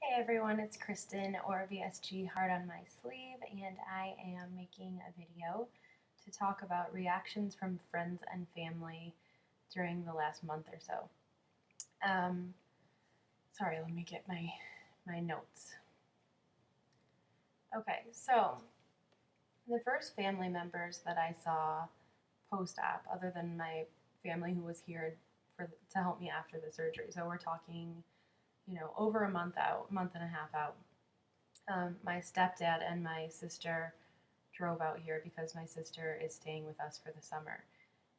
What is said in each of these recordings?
Hey everyone, it's Kristen or VSG Heart on My Sleeve, and I am making a video to talk about reactions from friends and family during the last month or so. Um, Sorry, let me get my notes. Okay, so the first family members that I saw post-op, other than my family who was here to help me after the surgery, so we're talking, over a month out, month and a half out. My stepdad and my sister drove out here because my sister is staying with us for the summer.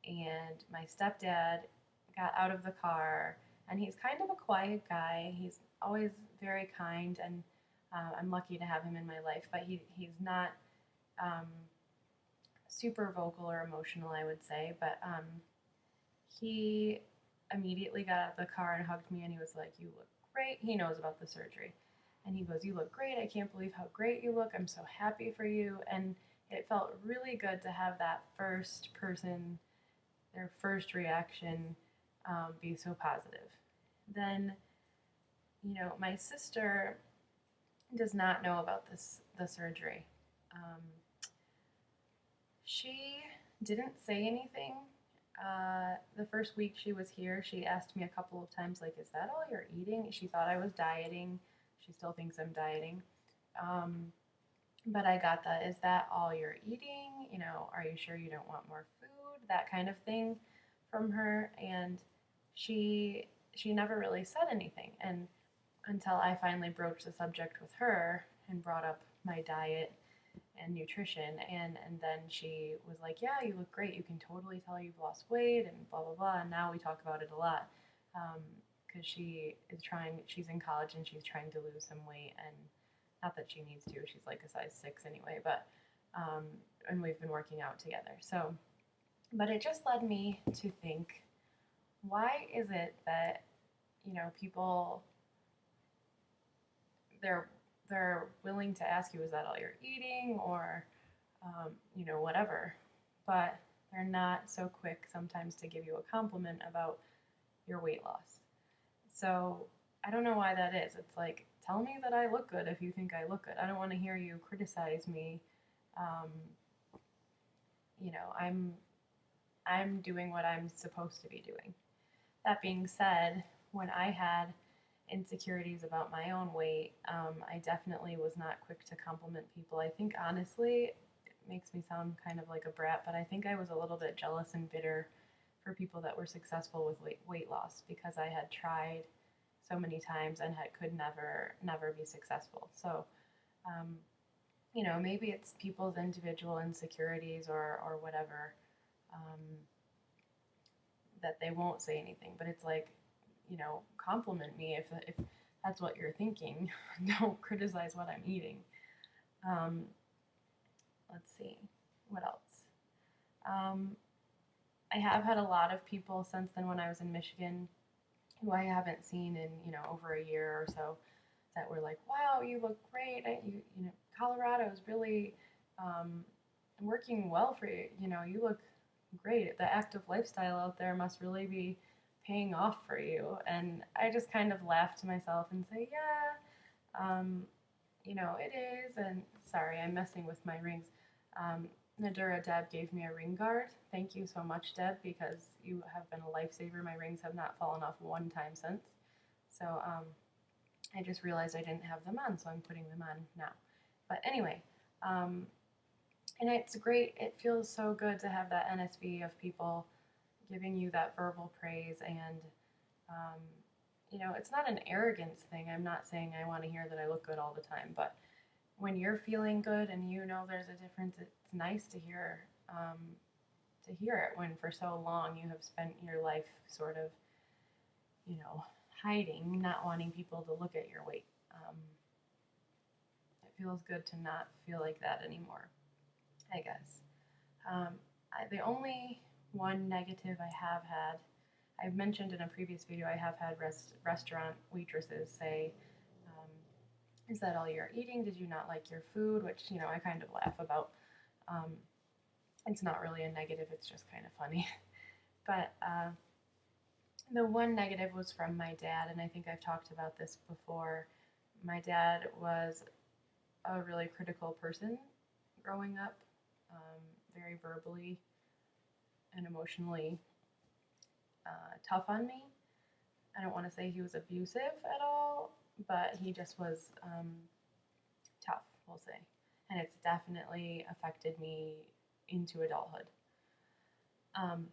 And my stepdad got out of the car, and he's kind of a quiet guy. He's always very kind, and I'm lucky to have him in my life, but he's not um, super vocal or emotional, I would say. But he immediately got out of the car and hugged me, and he was like, "You look great." He knows about the surgery. And he goes, "You look great. I can't believe how great you look. I'm so happy for you." And it felt really good to have that first person, their first reaction, be so positive. Then, my sister does not know about the surgery. Um, she didn't say anything. The first week she was here, she asked me a couple of times, like, "Is that all you're eating?" She thought I was dieting. She still thinks I'm dieting. Um, but I got the, "Is that all you're eating? Are you sure you don't want more food?" That kind of thing from her. And she never really said anything. And until I finally broached the subject with her and brought up my diet and nutrition, and then she was like, "Yeah, you look great. You can totally tell you've lost weight," and blah blah blah. And now we talk about it a lot because she's in college and she's trying to lose some weight, and not that she needs to. She's like a size 6 anyway, but um, and we've been working out together. So, but it just led me to think, why is it that people, they're they're willing to ask you, "Is that all you're eating?" or whatever, but they're not so quick sometimes to give you a compliment about your weight loss. So I don't know why that is. It's like, tell me that I look good if you think I look good. I don't want to hear you criticize me. Um, I'm doing what I'm supposed to be doing. That being said, when I had insecurities about my own weight, I definitely was not quick to compliment people. I think honestly, it makes me sound kind of like a brat, but I think I was a little bit jealous and bitter for people that were successful with weight loss because I had tried so many times and could never be successful. So, um, maybe it's people's individual insecurities or whatever, um, that they won't say anything. But it's like, compliment me if that's what you're thinking. Don't criticize what I'm eating. Um, let's see, what else? Um, I have had a lot of people since then when I was in Michigan who I haven't seen in over a year or so that were like, "Wow, you look great. Colorado is really working well for you. You look great. The active lifestyle out there must really be paying off for you." And I just kind of laugh to myself and say, "Yeah, it is." And sorry, I'm messing with my rings. Um, Nadura Deb gave me a ring guard. Thank you so much, Deb, because you have been a lifesaver. My rings have not fallen off one time since. So I just realized I didn't have them on, so I'm putting them on now. But anyway, um, and it's great. It feels so good to have that NSV of people giving you that verbal praise. And um, it's not an arrogance thing. I'm not saying I want to hear that I look good all the time, but when you're feeling good and there's a difference, it's nice to hear it when for so long you have spent your life sort of, you know, hiding, not wanting people to look at your weight. It feels good to not feel like that anymore, I guess. Um, the only one negative I have had, I've mentioned in a previous video, I have had restaurant waitresses say, um, "Is that all you're eating? Did you not like your food?" Which, I kind of laugh about. Um, it's not really a negative, it's just kind of funny. But the one negative was from my dad, and I think I've talked about this before. My dad was a really critical person growing up, very verbally and emotionally tough on me. I don't want to say he was abusive at all, but he just was tough, we'll say. And it's definitely affected me into adulthood. Um,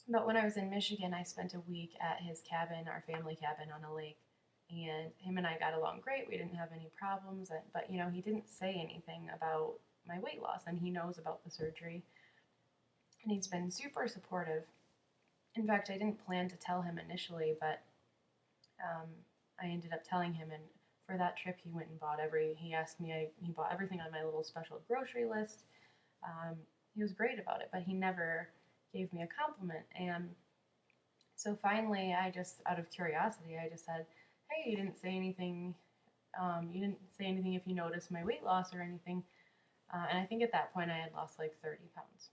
but when I was in Michigan, I spent a week at his cabin, our family cabin on a lake, and him and I got along great. We didn't have any problems, but he didn't say anything about my weight loss, and he knows about the surgery, and he's been super supportive. In fact, I didn't plan to tell him initially, but um, I ended up telling him, and for that trip, he went and bought he asked me, he bought everything on my little special grocery list. Um, he was great about it, but he never gave me a compliment. And so finally, I just, out of curiosity, I just said, hey, you didn't say anything. You didn't say anything if you noticed my weight loss or anything. And I think at that point I had lost like 30 pounds.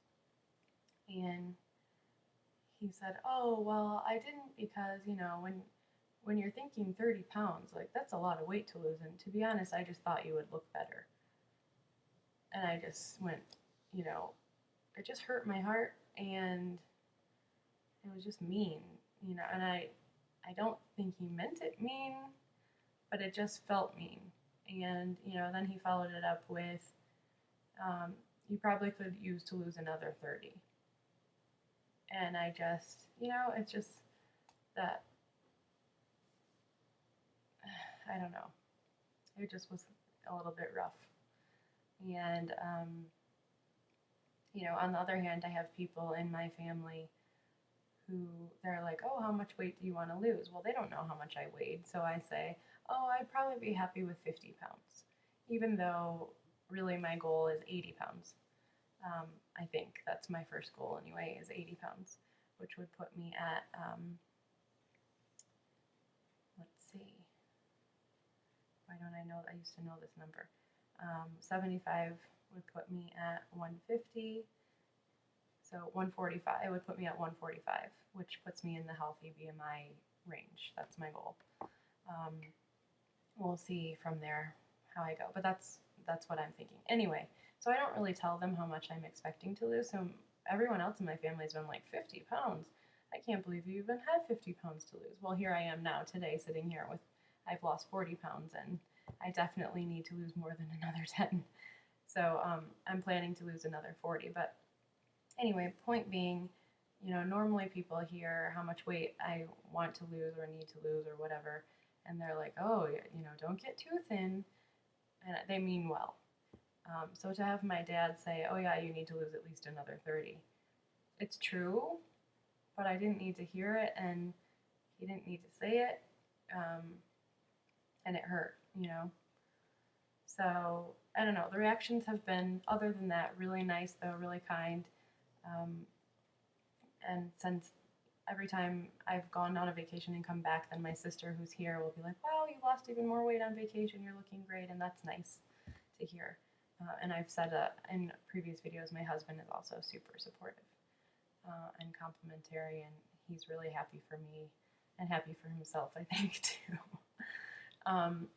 And he said, oh, well, I didn't because, when you're thinking 30 pounds, like that's a lot of weight to lose. And to be honest, I just thought you would look better. And I just went, it just hurt my heart, and it was just mean, and I don't think he meant it mean, but it just felt mean. And, then he followed it up with, you probably could use to lose another 30. And I just, it's just that, I don't know. It just was a little bit rough. And, on the other hand, I have people in my family who they're like, oh, how much weight do you want to lose? Well, they don't know how much I weighed. So I say, oh, I'd probably be happy with 50 pounds, even though really my goal is 80 pounds. I think that's my first goal anyway, is 80 pounds, which would put me at, let's see, why don't I know, I used to know this number. 75 would put me at 150. So 145, it would put me at 145, which puts me in the healthy BMI range. That's my goal. We'll see from there how I go, but that's what I'm thinking. Anyway, so I don't really tell them how much I'm expecting to lose. So everyone else in my family has been like, 50 pounds? I can't believe you even have 50 pounds to lose. Well, here I am now today sitting here with, I've lost 40 pounds, and I definitely need to lose more than another 10. So I'm planning to lose another 40, but anyway, point being, normally people hear how much weight I want to lose or need to lose or whatever, and they're like, oh, don't get too thin, and they mean well. So to have my dad say, oh yeah, you need to lose at least another 30, it's true, but I didn't need to hear it, and he didn't need to say it, and it hurt, So I don't know. The reactions have been, other than that, really nice though, really kind. And since every time I've gone on a vacation and come back, then my sister who's here will be like, wow, you lost even more weight on vacation. You're looking great. And that's nice to hear. And I've said in previous videos, my husband is also super supportive and complimentary, and he's really happy for me and happy for himself, I think, too.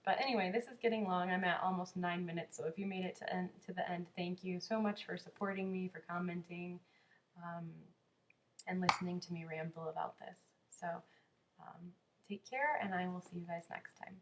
But anyway, this is getting long. I'm at almost 9 minutes, so if you made it to the end, thank you so much for supporting me, for commenting, and listening to me ramble about this. So take care, and I will see you guys next time.